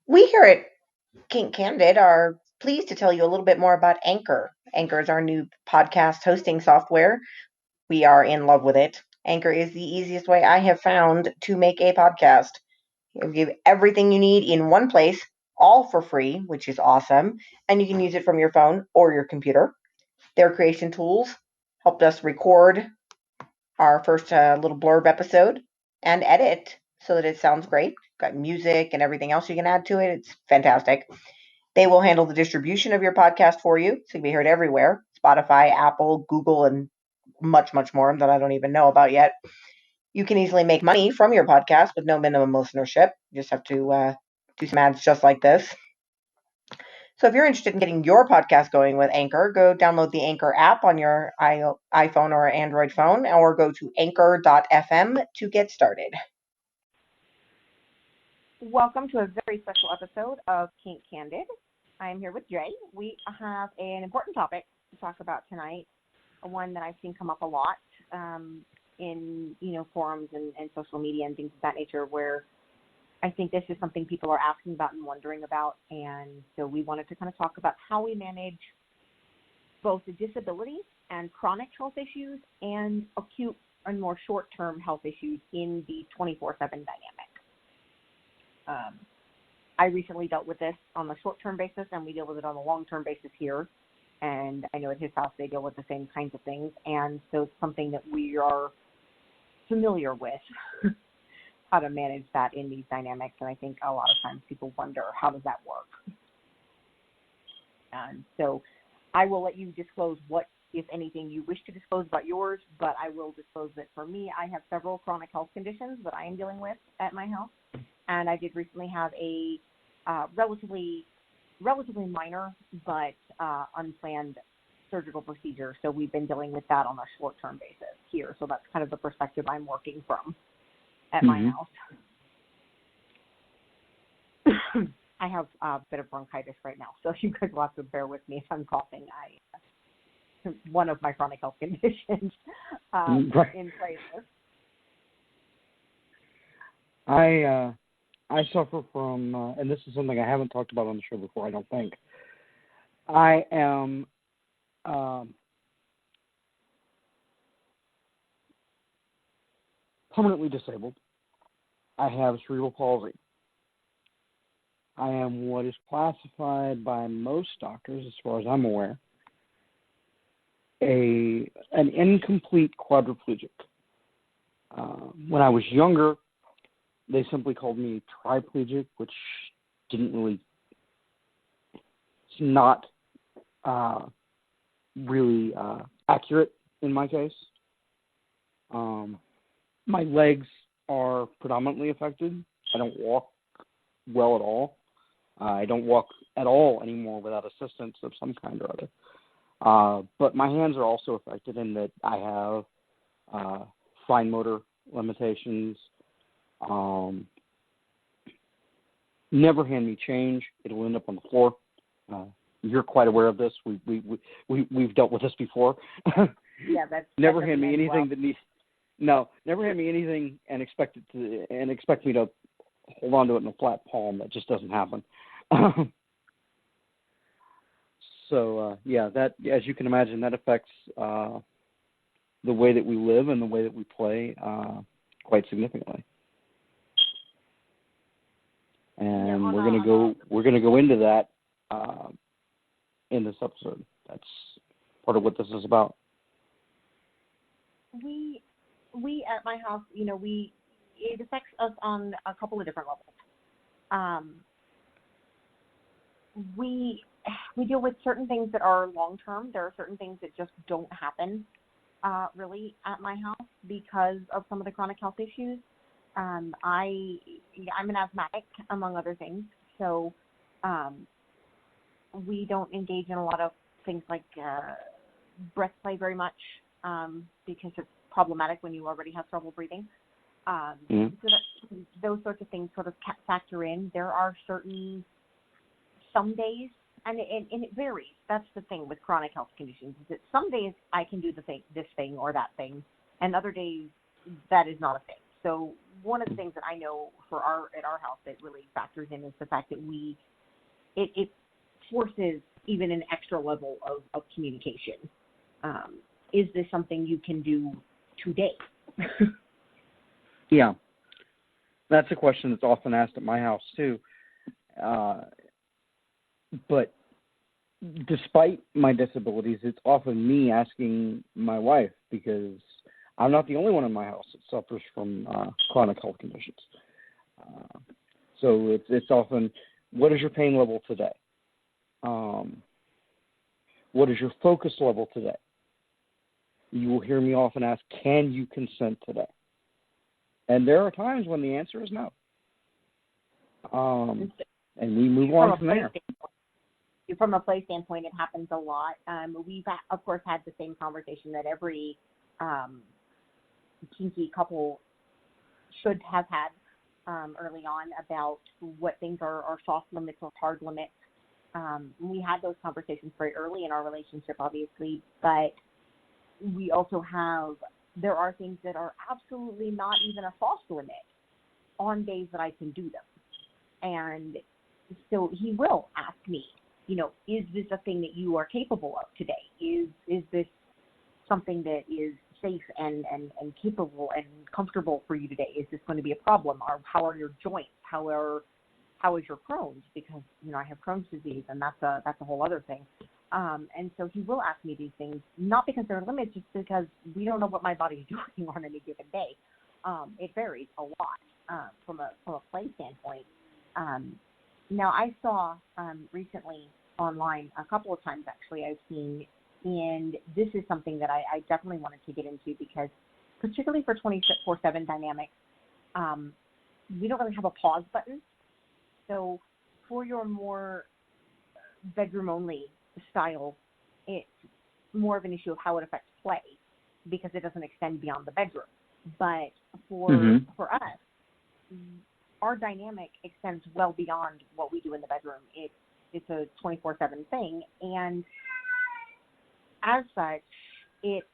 We here at Kink Candid are pleased to tell you a little bit more about Anchor. Anchor is our new podcast hosting software. We are in love with it. Anchor is the easiest way I have found to make a podcast. It'll give everything you need in one place, all for free, which is awesome. And you can use it from your phone or your computer. Their creation tools helped us record our first little blurb episode and edit so that it sounds great. Got music and everything else you can add to it. It's fantastic. They will handle the distribution of your podcast for you, so you can be heard everywhere: Spotify, Apple, Google, and much, much more that I don't even know about yet. You can easily make money from your podcast with no minimum listenership. You just have to do some ads just like this. So if you're interested in getting your podcast going with Anchor, go download the Anchor app on your iPhone or Android phone, or go to anchor.fm to get started. Welcome to a very special episode of Kink Candid. I'm here with Jay. We have an important topic to talk about tonight, one that I've seen come up a lot in forums and social media and things of that nature, where I think this is something people are asking about and wondering about, and so we wanted to kind of talk about how we manage both the disability and chronic health issues and acute and more short-term health issues in the 24/7 dynamic. I recently dealt with this on the short-term basis, and we deal with it on the long-term basis here. And I know at his house they deal with the same kinds of things, and so it's something that we are familiar with, how to manage that in these dynamics. And I think a lot of times people wonder, how does that work? And so I will let you disclose what, if anything, you wish to disclose about yours, but I will disclose that for me, I have several chronic health conditions that I am dealing with at my house. And I did recently have a relatively minor but unplanned surgical procedure. So we've been dealing with that on a short-term basis here. So that's kind of the perspective I'm working from at my house. I have a bit of bronchitis right now, so you guys will have to bear with me if I'm coughing. One of my chronic health conditions in places. I suffer from, and this is something I haven't talked about on the show before, I don't think. I am permanently disabled. I have cerebral palsy. I am what is classified by most doctors, as far as I'm aware, an incomplete quadriplegic. When I was younger, they simply called me triplegic, which it's not really accurate in my case. My legs are predominantly affected. I don't walk well at all. I don't walk at all anymore without assistance of some kind or other. But my hands are also affected in that I have fine motor limitations. Never hand me change; it'll end up on the floor. You're quite aware of this. We've dealt with this before. Yeah, that's never hand me anything that needs. No, never hand me anything and expect me to hold on to it in a flat palm. That just doesn't happen. So that, as you can imagine, that affects the way that we live and the way that we play quite significantly. And we're gonna go into that in this episode. That's part of what this is about. We at my house, it affects us on a couple of different levels. We deal with certain things that are long term. There are certain things that just don't happen really at my house because of some of the chronic health issues. I'm an asthmatic, among other things, so we don't engage in a lot of things like breath play very much because it's problematic when you already have trouble breathing. So those sorts of things sort of factor in. There are some days, and it varies. That's the thing with chronic health conditions, is that some days I can do this thing or that thing, and other days that is not a thing. So one of the things that I know at our house that really factors in is the fact that it forces even an extra level of communication. Is this something you can do today? Yeah. That's a question that's often asked at my house too. But despite my disabilities, it's often me asking my wife, because I'm not the only one in my house that suffers from chronic health conditions. So it's often, what is your pain level today? What is your focus level today? You will hear me often ask, can you consent today? And there are times when the answer is no. And we move on from there. From a play standpoint, it happens a lot. We've, of course, had the same conversation that every kinky couple should have had early on about what things are soft limits or hard limits. We had those conversations very early in our relationship, obviously, but we also there are things that are absolutely not even a soft limit on days that I can do them. And so he will ask me, is this a thing that you are capable of today? Is this something that is safe and capable and comfortable for you today? Is this going to be a problem? Or how are your joints? How is your Crohn's? Because, I have Crohn's disease, and that's a whole other thing. And so he will ask me these things, not because they're limits, just because we don't know what my body is doing on any given day. It varies a lot from a play standpoint. Now, I saw recently online a couple of times, actually, I've seen, and this is something that I definitely wanted to get into, because particularly for 24/7 dynamics, we don't really have a pause button. So for your more bedroom-only style, it's more of an issue of how it affects play, because it doesn't extend beyond the bedroom. But for us, our dynamic extends well beyond what we do in the bedroom. It's a 24/7 thing, and as such, it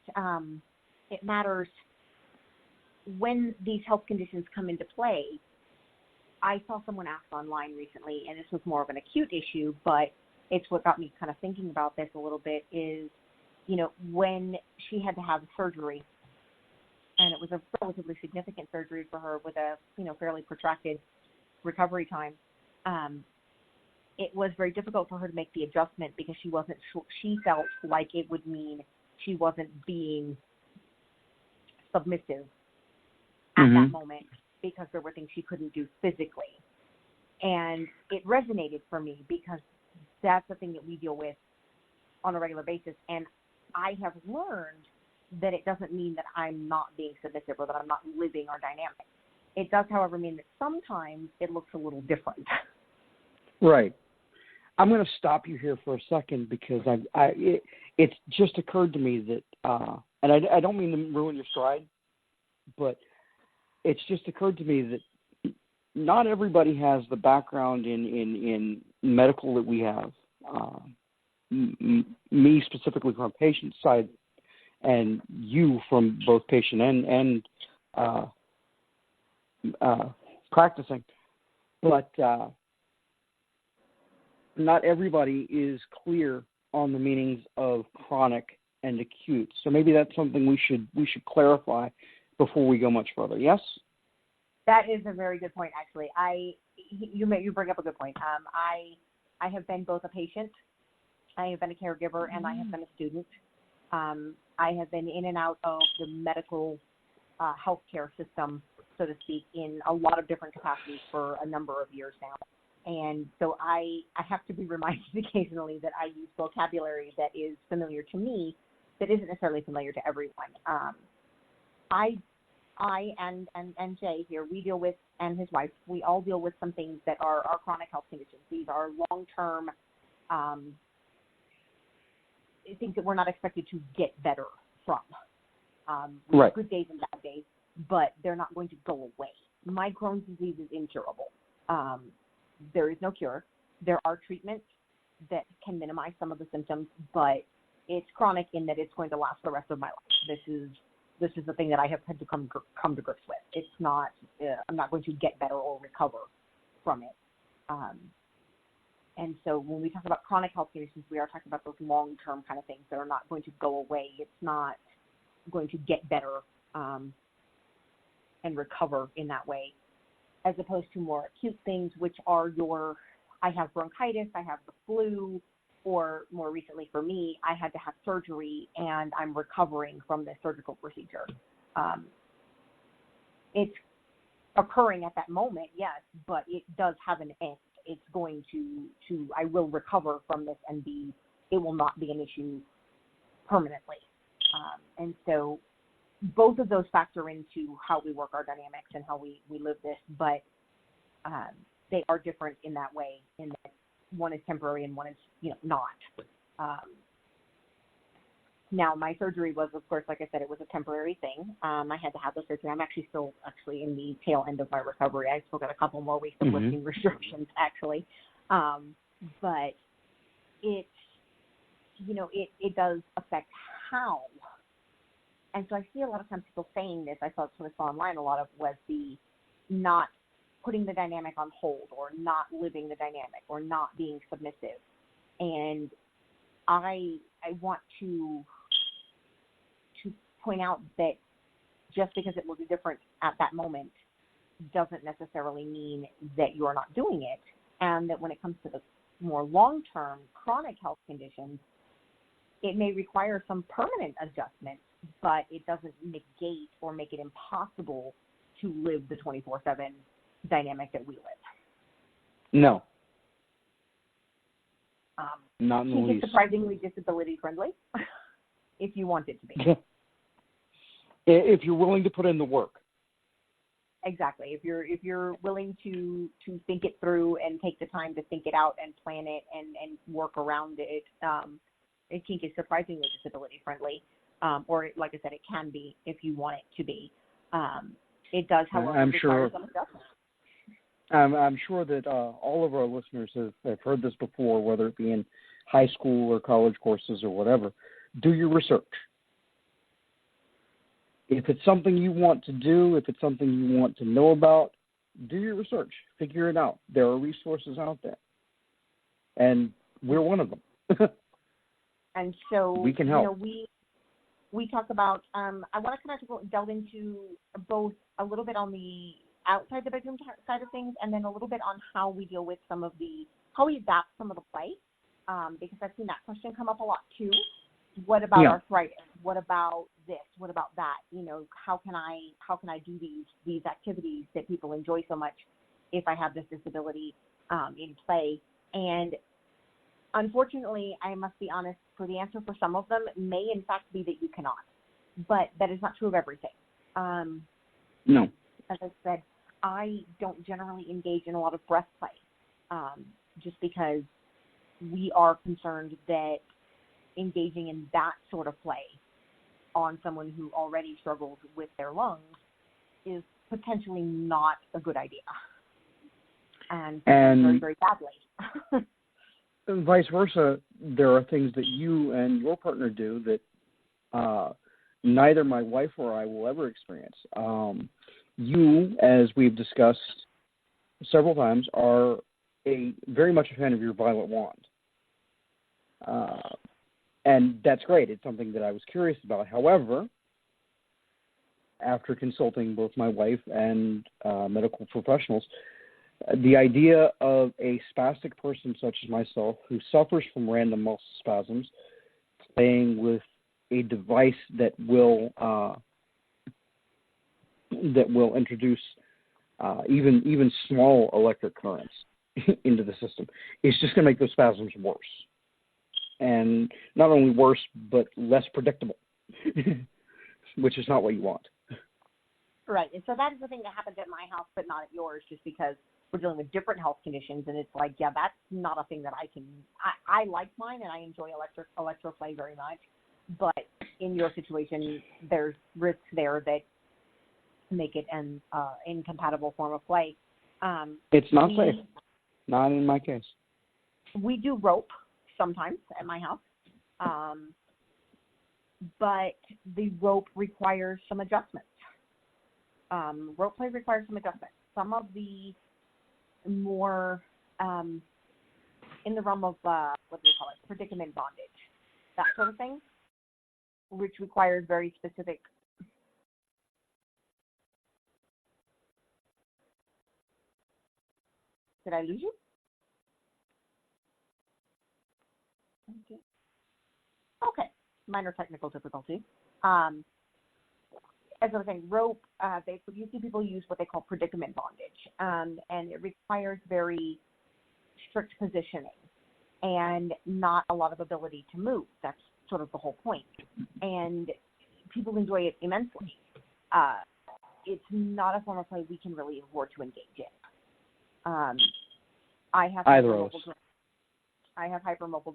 matters when these health conditions come into play. I saw someone ask online recently, and this was more of an acute issue, but it's what got me kind of thinking about this a little bit, is, when she had to have surgery, and it was a relatively significant surgery for her with a, fairly protracted recovery time, it was very difficult for her to make the adjustment, because she wasn't sure. She felt like it would mean she wasn't being submissive at that moment, because there were things she couldn't do physically. And it resonated for me, because that's the thing that we deal with on a regular basis. And I have learned that it doesn't mean that I'm not being submissive or that I'm not living our dynamic. It does, however, mean that sometimes it looks a little different. Right. I'm going to stop you here for a second, because it's just occurred to me that, and I don't mean to ruin your stride, but it's just occurred to me that not everybody has the background in medical that we have. Me specifically from a patient side, and you from both patient and practicing. But not everybody is clear on the meanings of chronic and acute. So maybe that's something we should clarify before we go much further. Yes? That is a very good point, actually. You bring up a good point. I have been both a patient, I have been a caregiver, and I have been a student. I have been in and out of the medical healthcare system, so to speak, in a lot of different capacities for a number of years now. And so I have to be reminded occasionally that I use vocabulary that is familiar to me, that isn't necessarily familiar to everyone. I and Jay here, we deal with, and his wife, we all deal with some things that are chronic health conditions. These are long-term things that we're not expected to get better from. We have good days and bad days, but they're not going to go away. My Crohn's disease is incurable. There is no cure. There are treatments that can minimize some of the symptoms, but it's chronic in that it's going to last the rest of my life. This is this is the thing that I have had to come to grips with. It's not, I'm not going to get better or recover from it. And so when we talk about chronic health conditions, we are talking about those long-term kind of things that are not going to go away. It's not going to get better and recover in that way, as opposed to more acute things, which are I have bronchitis, I have the flu, or more recently for me, I had to have surgery and I'm recovering from the surgical procedure. It's occurring at that moment, yes, but it does have an end. It's going to I will recover from this and it will not be an issue permanently. And so both of those factor into how we work our dynamics and how we live this, but they are different in that way, in that one is temporary and one is, not. Now, my surgery was, of course, like I said, it was a temporary thing. I had to have the surgery. I'm still in the tail end of my recovery. I still got a couple more weeks of lifting restrictions, actually. But it does affect how. And so I see a lot of times people saying this. I saw online a lot of was the not putting the dynamic on hold, or not living the dynamic, or not being submissive. And I want to point out that just because it looks different at that moment doesn't necessarily mean that you are not doing it, and that when it comes to the more long-term chronic health conditions, it may require some permanent adjustments, but it doesn't negate or make it impossible to live the 24/7 dynamic that we live. No. Not in the Kink is least. surprisingly disability friendly, if you want it to be. If you're willing to put in the work. Exactly. If you're willing to think it through and take the time to think it out and plan it and work around it, Kink is surprisingly disability friendly. Or like I said, it can be if you want it to be. It does, however, require some adjustment. I'm sure that all of our listeners have heard this before, whether it be in high school or college courses or whatever. Do your research. If it's something you want to do, if it's something you want to know about, do your research. Figure it out. There are resources out there. And we're one of them. And so we can help. We talk about, I want to kind of delve into both a little bit on the outside the bedroom side of things, and then a little bit on how we deal with how we adapt some of the play, because I've seen that question come up a lot too. What about arthritis? What about this? What about that? How can I do these activities that people enjoy so much if I have this disability in play? And unfortunately, I must be honest, for the answer for some of them may in fact be that you cannot, but that is not true of everything. No. As I said, I don't generally engage in a lot of breath play, just because we are concerned that engaging in that sort of play on someone who already struggles with their lungs is potentially not a good idea, and very, very badly. And vice versa, there are things that you and your partner do that neither my wife or I will ever experience. You, as we've discussed several times, are very much a fan of your violet wand. And that's great. It's something that I was curious about. However, after consulting both my wife and medical professionals, the idea of a spastic person such as myself who suffers from random muscle spasms playing with a device that will introduce even small electric currents into the system is just going to make those spasms worse. And not only worse, but less predictable, which is not what you want. Right. And so that is the thing that happens at my house, but not at yours, just because we're dealing with different health conditions. And it's like, yeah, that's not a thing that I like mine, and I enjoy electroplay very much. But in your situation, there's risks there that make it an incompatible form of play. It's not safe. Not in my case. We do rope sometimes at my house. but the rope requires some adjustments. Rope play requires some adjustments. Some of the more in the realm of what do they call it, predicament bondage, that sort of thing, which requires very specific. Did I lose you? Okay, minor technical difficulty. As I was saying, rope, you see people use what they call predicament bondage, and it requires very strict positioning and not a lot of ability to move. That's sort of the whole point. And people enjoy it immensely. It's not a form of play we can really afford to engage in. I have hypermobile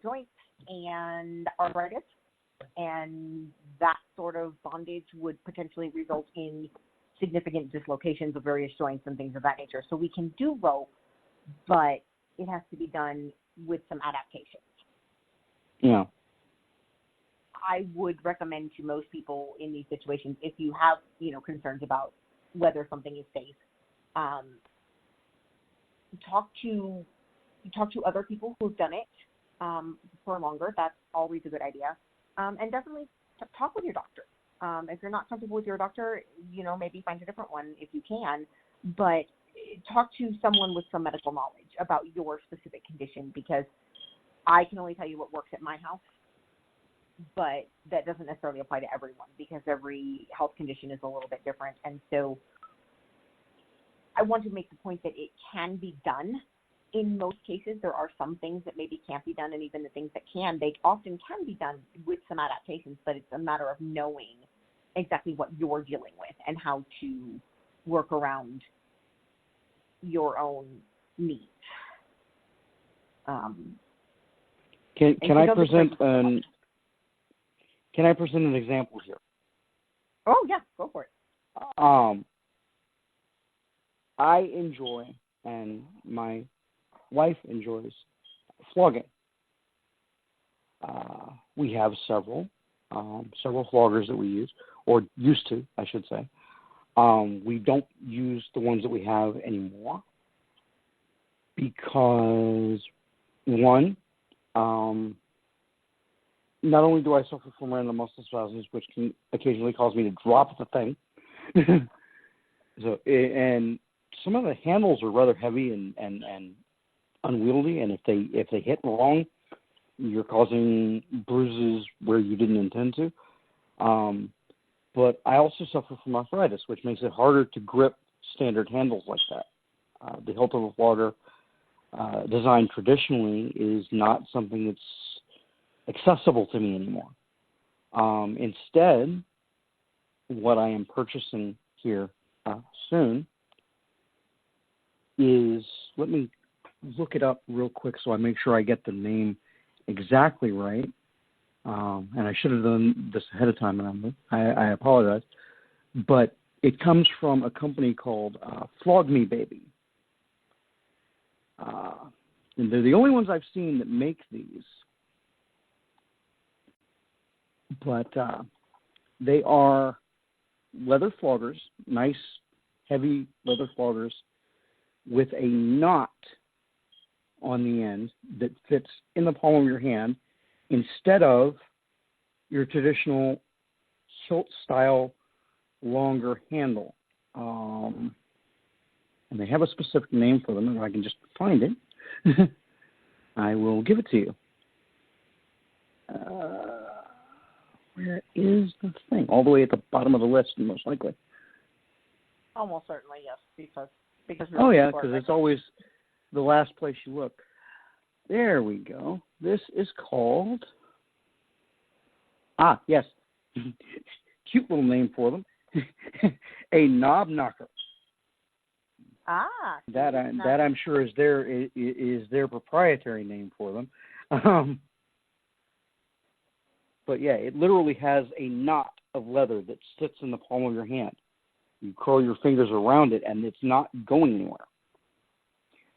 joints and arthritis, and that sort of bondage would potentially result in significant dislocations of various joints and things of that nature. So we can do rope, but it has to be done with some adaptations. Yeah. I would recommend to most people in these situations, if you have, concerns about whether something is safe, talk to other people who've done it for longer. That's always a good idea. And definitely talk with your doctor. If you're not comfortable with your doctor, maybe find a different one if you can. But talk to someone with some medical knowledge about your specific condition, because I can only tell you what works at my house, but that doesn't necessarily apply to everyone because every health condition is a little bit different. And so I want to make the point that it can be done. In most cases, there are some things that maybe can't be done, and even the things that can, they often can be done with some adaptations, but it's a matter of knowing exactly what you're dealing with and how to work around your own needs. Can I present an example here? Oh, yeah, go for it. I enjoy, and my wife enjoys, flogging. We have several floggers that we use, or used to, I should say. We don't use the ones that we have anymore because, one, not only do I suffer from random muscle spasms, which can occasionally cause me to drop the thing, and some of the handles are rather heavy and unwieldy, and if they hit wrong, you're causing bruises where you didn't intend to. But I also suffer from arthritis, which makes it harder to grip standard handles like that. The hilt of a flogger, designed traditionally, is not something that's accessible to me anymore. Instead, what I am purchasing here soon is, let me look it up real quick so I make sure I get the name exactly right. And I should have done this ahead of time, and I apologize. But it comes from a company called Flog Me Baby. And they're the only ones I've seen that make these. But they are leather floggers, nice, heavy leather floggers with a knot on the end that fits in the palm of your hand instead of your traditional hilt-style longer handle. And they have a specific name for them, and if I can just find it, I will give it to you. Where is the thing? All the way at the bottom of the list, most likely. Almost certainly, yes, because oh yeah, because it's always the last place you look. There we go. This is called. Yes, cute little name for them. A knob knocker. That I'm sure is their proprietary name for them. But yeah, it literally has a knot of leather that sits in the palm of your hand. You curl your fingers around it, and it's not going anywhere.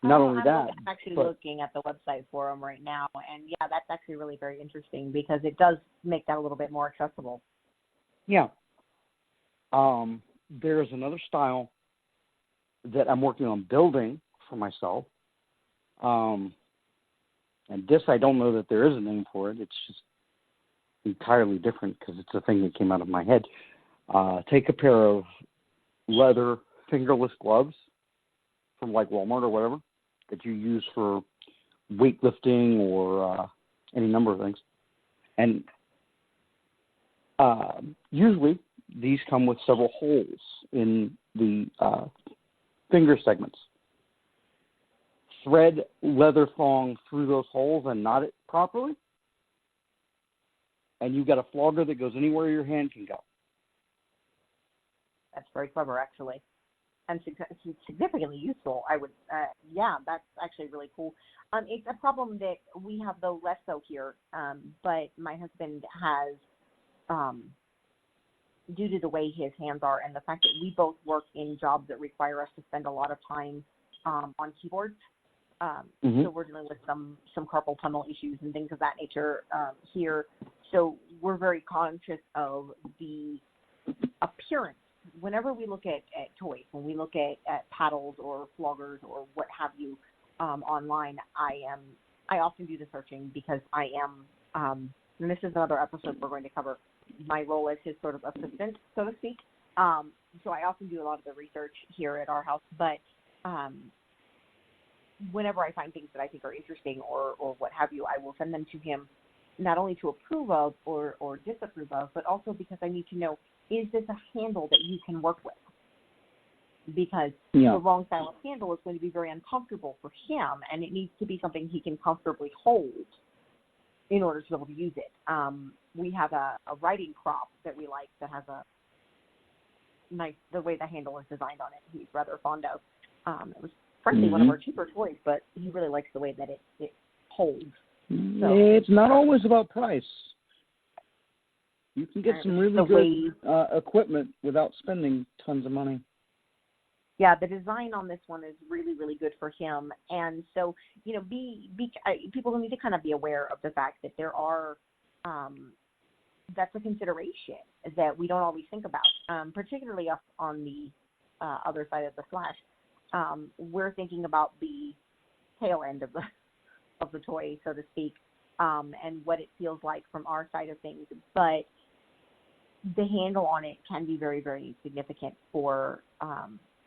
Not only that, I'm actually but looking at the website for them right now, and yeah, that's actually really very interesting because it does make that a little bit more accessible. yeah, there's another style that I'm working on building for myself. And this, I don't know that there is a name for it. It's just entirely different because it's a thing that came out of my head. Take a pair of leather fingerless gloves from like Walmart or whatever that you use for weightlifting or any number of things. And usually these come with several holes in the finger segments. Thread leather thong through those holes and knot it properly, and you've got a flogger that goes anywhere your hand can go. That's very clever, actually, and significantly useful. I would, that's actually really cool. It's a problem that we have, though less so here, but my husband has, due to the way his hands are and the fact that we both work in jobs that require us to spend a lot of time on keyboards. So we're dealing with some carpal tunnel issues and things of that nature here. So we're very conscious of the appearance. Whenever we look at toys, when we look at paddles or floggers or what have you online, I often do the searching because I am, and this is another episode we're going to cover, my role as his sort of assistant, so to speak. So I often do a lot of the research here at our house, but whenever I find things that I think are interesting or what have you, I will send them to him, not only to approve of or disapprove of, but also because I need to know, is this a handle that you can work with? Because the wrong style of handle is going to be very uncomfortable for him, and it needs to be something he can comfortably hold in order to be able to use it. We have a writing crop that we like that has a nice, the way the handle is designed on it, he's rather fond of. It was frankly one of our cheaper toys, but he really likes the way that it holds. So, it's not always about price. You can get some really good equipment without spending tons of money. Yeah, the design on this one is really, really good for him. And so, people need to kind of be aware of the fact that there are, that's a consideration that we don't always think about, particularly up on the other side of the slash. We're thinking about the tail end of the toy, so to speak, and what it feels like from our side of things. But the handle on it can be very, very significant for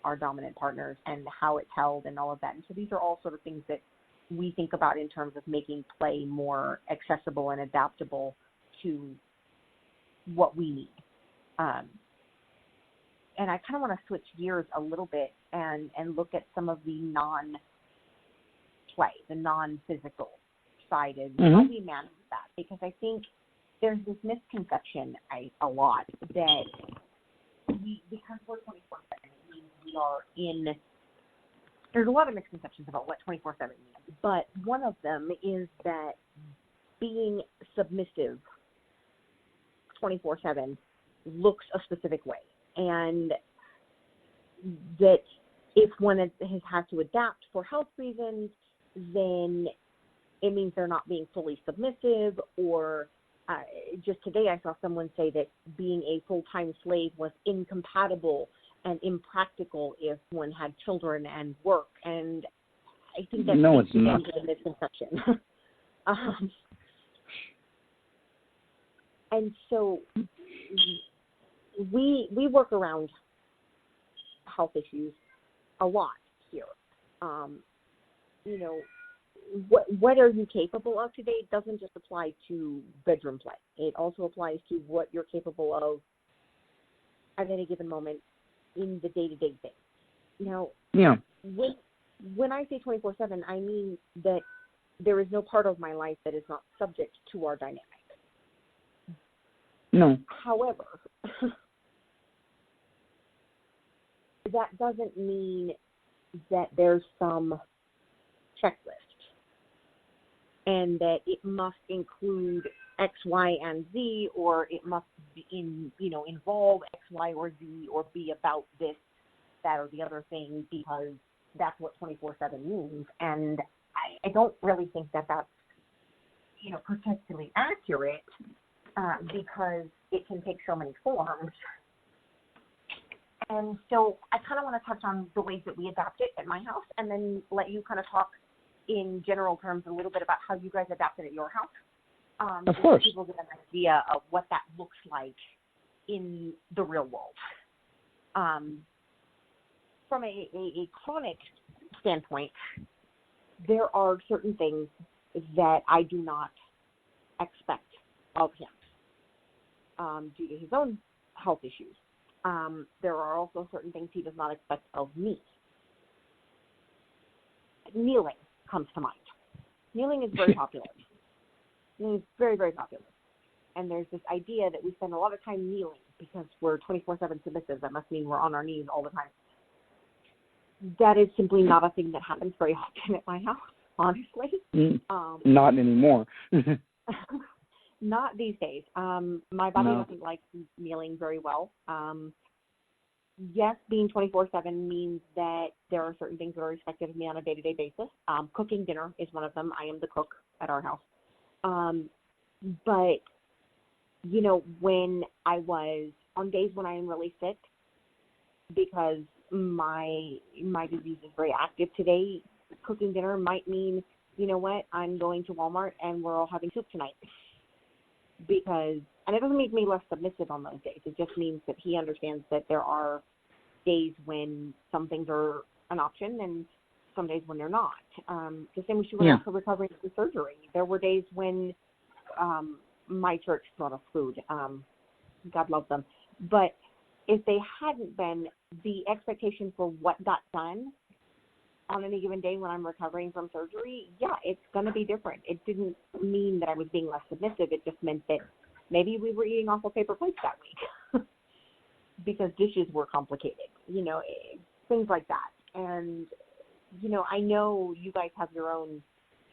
our dominant partners and how it's held and all of that. And so these are all sort of things that we think about in terms of making play more accessible and adaptable to what we need. And I kind of want to switch gears a little bit and look at some of the non-play, the non-physical side of how we manage that. Because I think there's this misconception a lot that because we're 24/7, it means we are in. There's a lot of misconceptions about what 24/7 means, but one of them is that being submissive 24/7 looks a specific way, and that if one has had to adapt for health reasons, then it means they're not being fully submissive. Or just today I saw someone say that being a full-time slave was incompatible and impractical if one had children and work. And I think that's a misconception. And so we work around health issues a lot here. What are you capable of today? It doesn't just apply to bedroom play. It also applies to what you're capable of at any given moment in the day-to-day thing. Now, when I say 24/7, I mean that there is no part of my life that is not subject to our dynamic. No. However, that doesn't mean that there's some checklist and that it must include X, Y, and Z, or it must be involve X, Y, or Z, or be about this, that, or the other thing, because that's what 24/7 means. And I don't really think that that's, particularly accurate because it can take so many forms. And so I kind of want to touch on the ways that we adapt it at my house and then let you kind of talk in general terms a little bit about how you guys adapt it at your house. Of course. So people get an idea of what that looks like in the real world. From a chronic standpoint, there are certain things that I do not expect of him due to his own health issues. There are also certain things he does not expect of me. Kneeling comes to mind. Kneeling is very popular. Kneeling is very, very popular. And there's this idea that we spend a lot of time kneeling because we're 24/7 submissive. That must mean we're on our knees all the time. That is simply not a thing that happens very often at my house, honestly. Not anymore. Not these days. My body doesn't like kneeling very well. Yes, being 24/7 means that there are certain things that are expected of me on a day-to-day basis. Cooking dinner is one of them. I am the cook at our house. But, when I was on days when I am really sick, because my disease is very active today, cooking dinner might mean, you know what, I'm going to Walmart and we're all having soup tonight. And it doesn't make me less submissive on those days. It just means that he understands that there are days when some things are an option and some days when they're not. The same was true when I was recovering from surgery. There were days when my church brought us food. God love them. But if they hadn't been, the expectation for what got done on any given day when I'm recovering from surgery, it's going to be different. It didn't mean that I was being less submissive. It just meant that maybe we were eating off of paper plates that week because dishes were complicated, things like that. And, I know you guys have your own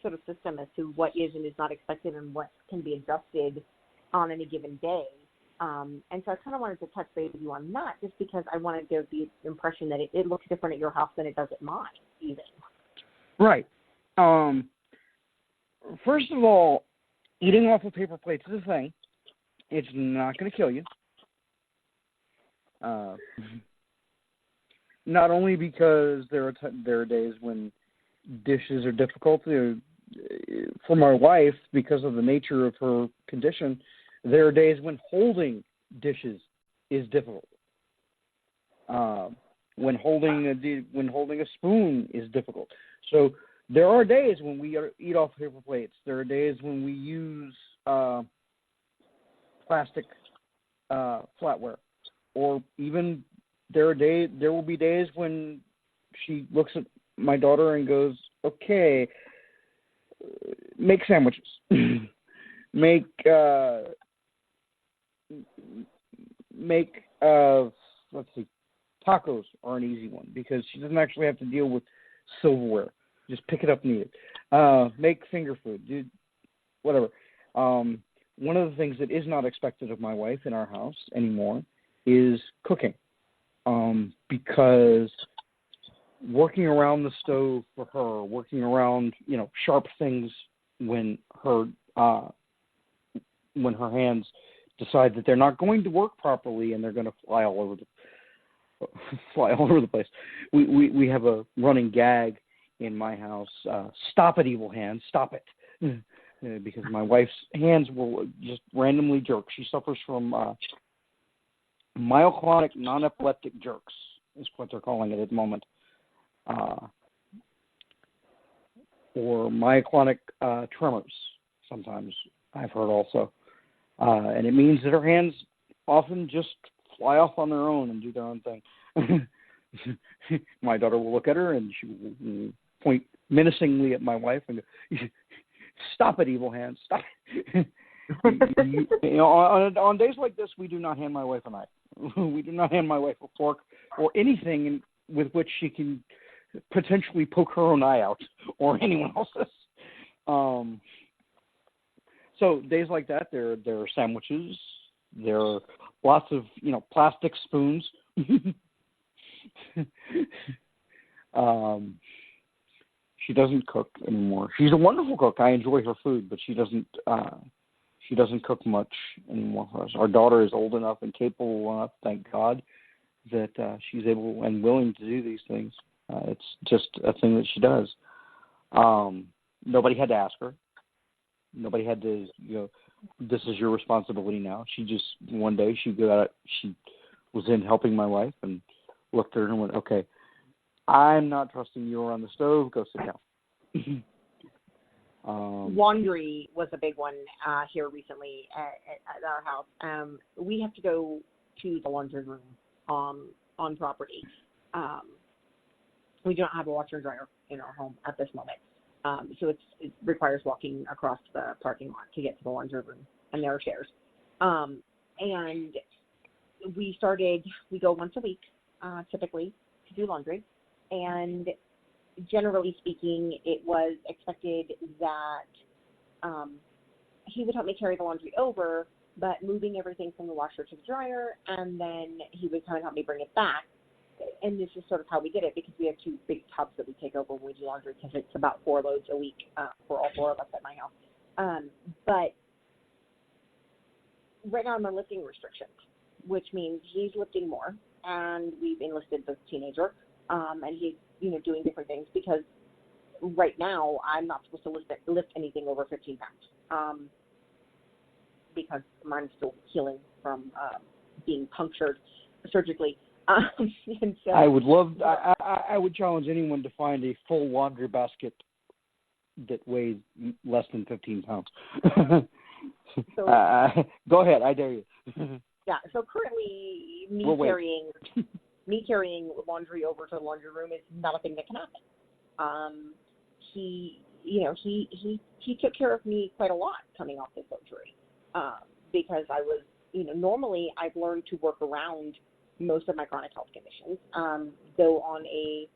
sort of system as to what is and is not expected and what can be adjusted on any given day. And so I kind of wanted to touch base with you on that just because I want to give the impression that it looks different at your house than it does at mine, even. Right. First of all, eating off of paper plates is a thing. It's not going to kill you. Not only because there are days when dishes are difficult. For my wife, because of the nature of her condition, there are days when holding dishes is difficult. When holding a spoon is difficult. So there are days when we eat off paper plates. There are days when we use plastic flatware, or even there will be days when she looks at my daughter and goes, "Okay, make sandwiches, make let's see, tacos are an easy one because she doesn't actually have to deal with silverware. Just pick it up and eat it. Make finger food, whatever." One of the things that is not expected of my wife in our house anymore is cooking, because working around the stove for her, working around sharp things when her hands decide that they're not going to work properly and they're going to fly all over the place. We have a running gag in my house. Stop it, evil hands! Stop it! Because my wife's hands will just randomly jerk. She suffers from myoclonic non-epileptic jerks, is what they're calling it at the moment. Or myoclonic tremors, sometimes I've heard also. And it means that her hands often just fly off on their own and do their own thing. My daughter will look at her and she will point menacingly at my wife and go, "Stop it, evil hands, stop it." On days like this, we do not hand my wife a knife. We do not hand my wife a fork or anything with which she can potentially poke her own eye out or anyone else's. So days like that, there are sandwiches. There are lots of plastic spoons. Um, she doesn't cook anymore. She's a wonderful cook. I enjoy her food, but she doesn't cook much anymore for us. Our daughter is old enough and capable enough, thank God, that she's able and willing to do these things. It's just a thing that she does. Nobody had to ask her. Nobody had to, this is your responsibility now. She just, one day, she was in helping my wife and looked at her and went, okay, I'm not trusting you around the stove. Go sit down. Laundry was a big one here recently at our house. We have to go to the laundry room on property. We don't have a washer and dryer in our home at this moment. So it requires walking across the parking lot to get to the laundry room, and there are stairs. And we go once a week, typically, to do laundry. And generally speaking, it was expected that he would help me carry the laundry over, but moving everything from the washer to the dryer, and then he would come and help me bring it back. And this is sort of how we did it, because we have two big tubs that we take over when we do laundry, because it's about 4 loads a week for all 4 of us at my house. But right now I'm on lifting restrictions, which means he's lifting more, and we've enlisted the teenager, and he's doing different things, because right now I'm not supposed to lift anything over 15 pounds, because mine's still healing from being punctured surgically. And so, I would challenge anyone to find a full laundry basket that weighs less than 15 pounds. So, go ahead, I dare you. Yeah, so currently me carrying laundry over to the laundry room is not a thing that can happen. He took care of me quite a lot coming off the surgery, because I was, normally I've learned to work around most of my chronic health conditions. Though on a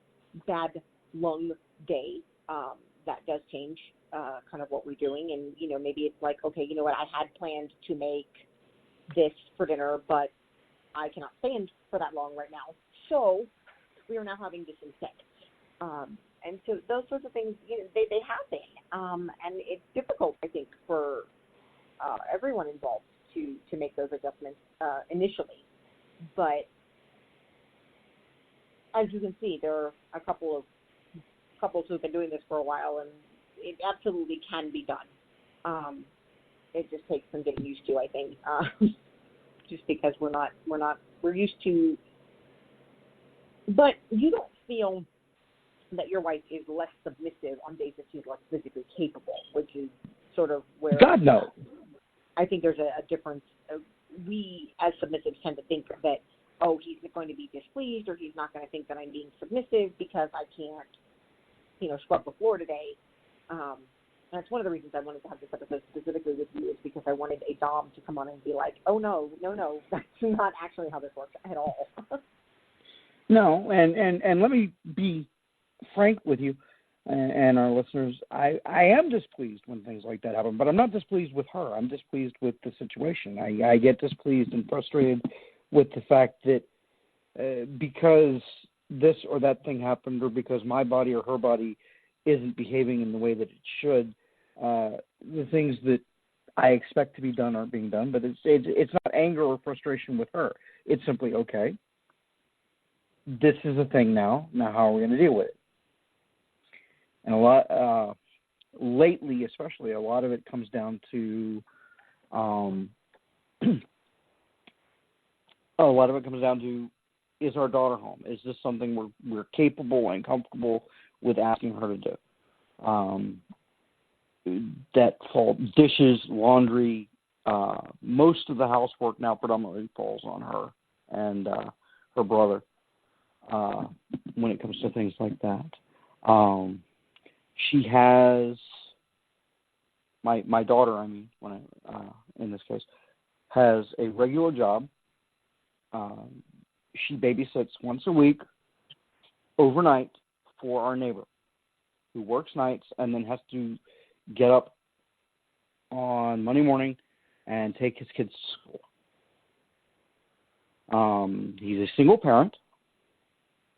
bad lung day, that does change kind of what we're doing. And, maybe it's like, okay, you know what, I had planned to make this for dinner, but I cannot stand for that long right now. So we are now having this instead. And so those sorts of things, they happen. And it's difficult, I think, for everyone involved to make those adjustments initially. But as you can see, there are a couple of couples who've been doing this for a while, and it absolutely can be done. It just takes some getting used to, I think, just because we're used to. But you don't feel that your wife is less submissive on days that she's less physically capable, which is sort of where God no. I think there's a difference. We as submissives tend to think that, oh, he's going to be displeased, or he's not going to think that I'm being submissive because I can't, scrub the floor today. And that's one of the reasons I wanted to have this episode specifically with you, is because I wanted a dom to come on and be like, oh, no, that's not actually how this works at all. No, and let me be frank with you and our listeners. I am displeased when things like that happen, but I'm not displeased with her. I'm displeased with the situation. I get displeased and frustrated with the fact that because this or that thing happened, or because my body or her body isn't behaving in the way that it should, the things that I expect to be done aren't being done. But it's not anger or frustration with her. It's simply, okay, this is a thing now. Now how are we going to deal with it? And a lot, lately especially, a lot of it comes down to, is our daughter home? Is this something we're capable and comfortable with asking her to do? That fall, dishes, laundry, most of the housework now predominantly falls on her and her brother when it comes to things like that. She has, my daughter, in this case, has a regular job. She babysits once a week overnight for our neighbor who works nights and then has to get up on Monday morning and take his kids to school. He's a single parent,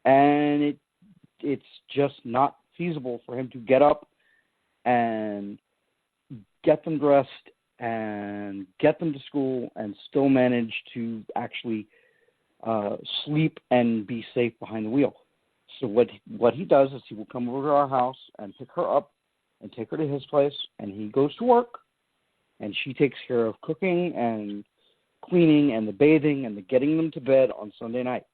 and it's just not feasible for him to get up and get them dressed and get them to school and still manage to actually sleep and be safe behind the wheel. So what he does is he will come over to our house and pick her up and take her to his place, and he goes to work, and she takes care of cooking and cleaning and the bathing and the getting them to bed on Sunday night.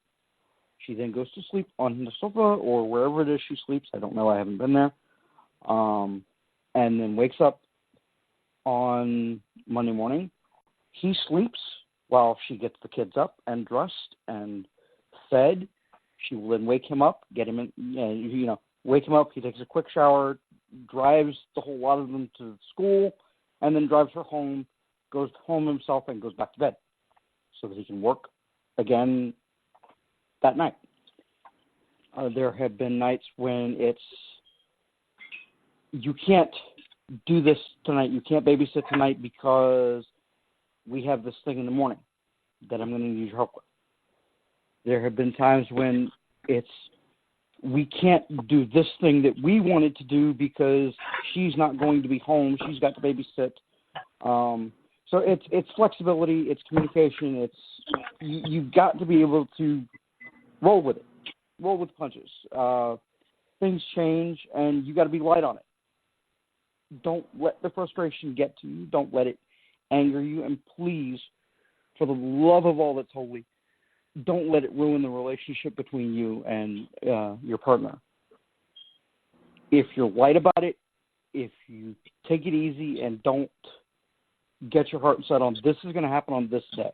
She then goes to sleep on the sofa or wherever it is she sleeps. I don't know. I haven't been there. And then wakes up on Monday morning. He sleeps while she gets the kids up and dressed and fed. She will then wake him up, get him in, wake him up. He takes a quick shower, drives the whole lot of them to school, and then drives her home, goes home himself, and goes back to bed so that he can work again that night. There have been nights when you can't do this tonight, you can't babysit tonight because we have this thing in the morning that I'm going to need your help with. There have been times when we can't do this thing that we wanted to do because she's not going to be home. She's got to babysit. So it's flexibility, it's communication, you've got to be able to roll with it, roll with punches. Things change, and you got to be light on it. Don't let the frustration get to you. Don't let it anger you. And please, for the love of all that's holy, don't let it ruin the relationship between you and your partner. If you're light about it, if you take it easy and don't get your heart set on this is going to happen on this day,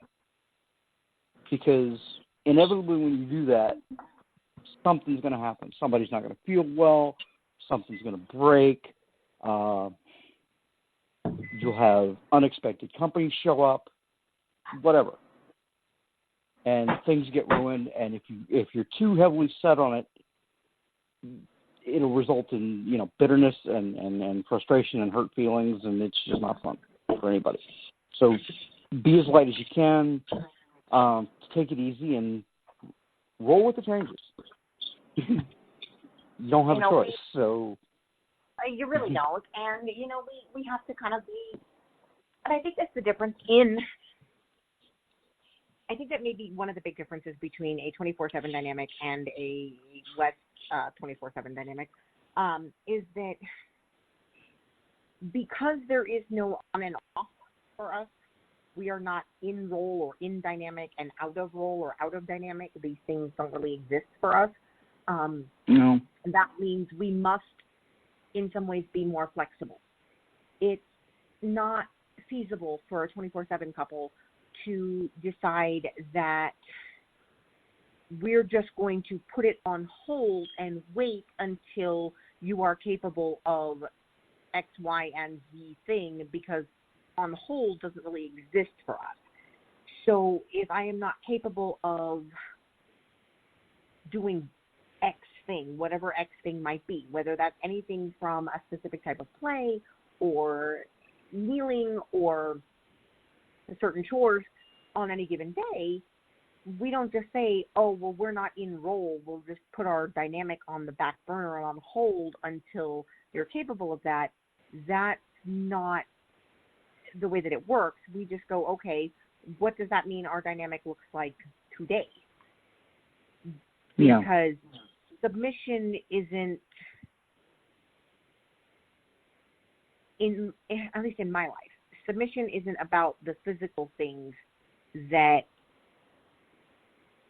because inevitably when you do that, something's going to happen. Somebody's not going to feel well. Something's going to break. You'll have unexpected company show up, whatever. And things get ruined, and if you're too heavily set on it, it'll result in bitterness and frustration and hurt feelings, and it's just not fun for anybody. So be as light as you can, take it easy, and roll with the changes. You don't have a choice, so you really don't, and we have to kind of be. And I think that's the difference in. I think that may be one of the big differences between a 24/7 dynamic and a less 24/7 dynamic, is that because there is no on and off for us, we are not in role or in dynamic and out of role or out of dynamic. These things don't really exist for us. No. And that means we must, in some ways, be more flexible. It's not feasible for a 24/7 couple to decide that we're just going to put it on hold and wait until you are capable of X, Y, and Z thing, because on hold doesn't really exist for us. So if I am not capable of doing X thing, whatever X thing might be, whether that's anything from a specific type of play or kneeling or certain chores on any given day, we don't just say, oh, well, we're not in role. We'll just put our dynamic on the back burner and on hold until you're capable of that. That's not the way that it works. We just go, okay, what does that mean our dynamic looks like today? Yeah. Because submission isn't, at least in my life, submission isn't about the physical things that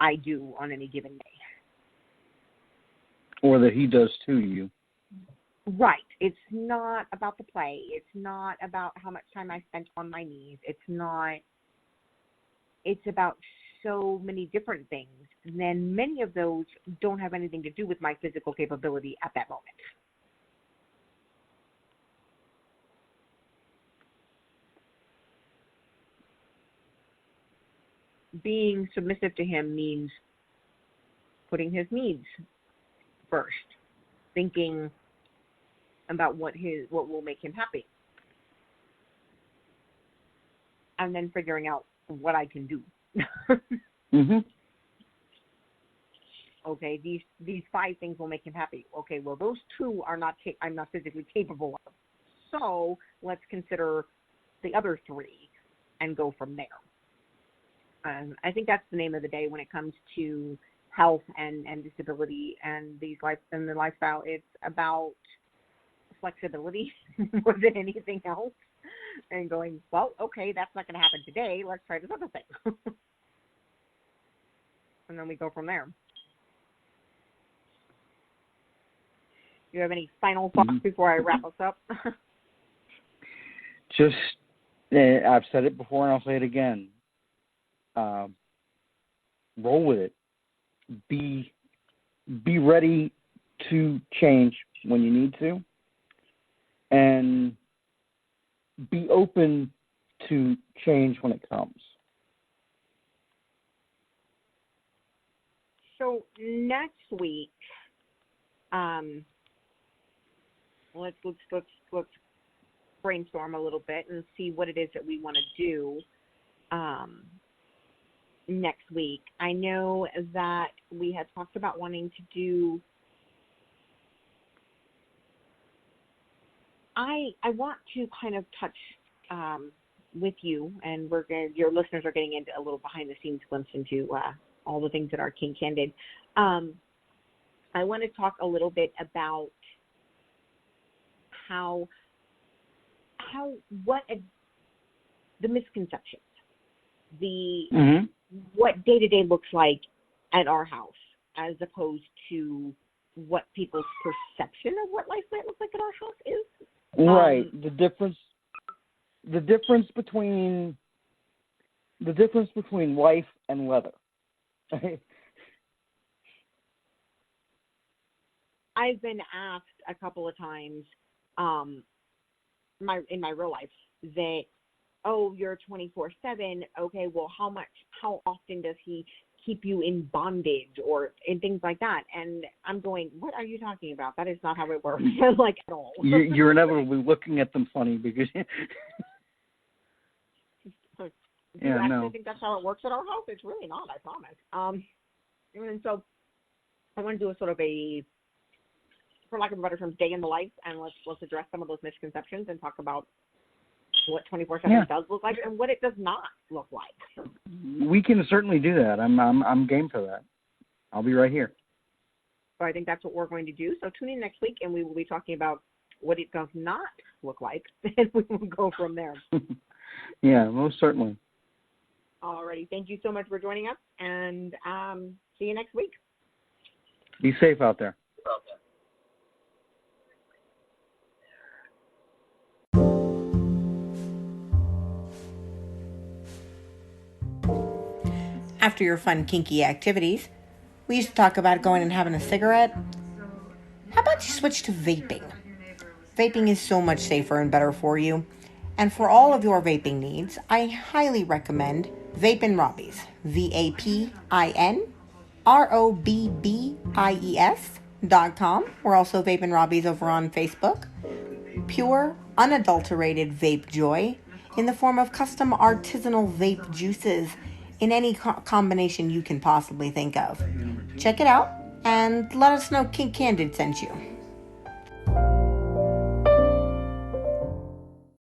I do on any given day. Or that he does to you. Right. It's not about the play. It's not about how much time I spent on my knees. It's about so many different things. And then many of those don't have anything to do with my physical capability at that moment. Being submissive to him means putting his needs first, thinking about what will make him happy, and then figuring out what I can do. Mhm. Okay, these 5 things will make him happy. Okay, well those 2 are not I'm not physically capable of. So let's consider the other 3 and go from there. I think that's the name of the day when it comes to health and disability and the lifestyle. It's about flexibility more than anything else. And going, well, okay, that's not going to happen today. Let's try this other thing. And then we go from there. Do you have any final thoughts before I wrap us up? Just, I've said it before and I'll say it again. Roll with it. Be ready to change when you need to, and be open to change when it comes. So next week, let's brainstorm a little bit and see what it is that we want to do next week. I know that we had talked about wanting to do. I want to kind of touch with you, and your listeners are getting into a little behind the scenes glimpse into all the things that are Kink Candid. I want to talk a little bit about the misconceptions, what day-to-day looks like at our house, as opposed to what people's perception of what life might look like at our house is. Right. The difference between life and leather. I've been asked a couple of times, in my real life, that, oh, you're 24/7. Okay, well, how often does he keep you in bondage and things like that? And I'm going, what are you talking about? That is not how it works, like, at all. You're inevitably looking at them funny because. Do you actually think that's how it works at our house? It's really not, I promise. And so I want to do a sort of a, for lack of a better term, day in the life, and let's address some of those misconceptions and talk about what 24/7 does look like and what it does not look like. We can certainly do that. I'm game for that. I'll be right here. So I think that's what we're going to do. So tune in next week, and we will be talking about what it does not look like, and we will go from there. Yeah, most certainly. Alrighty. Thank you so much for joining us, and see you next week. Be safe out there. After your fun kinky activities, we used to talk about going and having a cigarette. How about you switch to vaping? Vaping is so much safer and better for you. And for all of your vaping needs, I highly recommend Vapin' Robbies. VapinRobbies.com. We're also Vapin' Robbies over on Facebook. Pure, unadulterated vape joy in the form of custom artisanal vape juices in any combination you can possibly think of. Check it out and let us know Kink Candid sent you.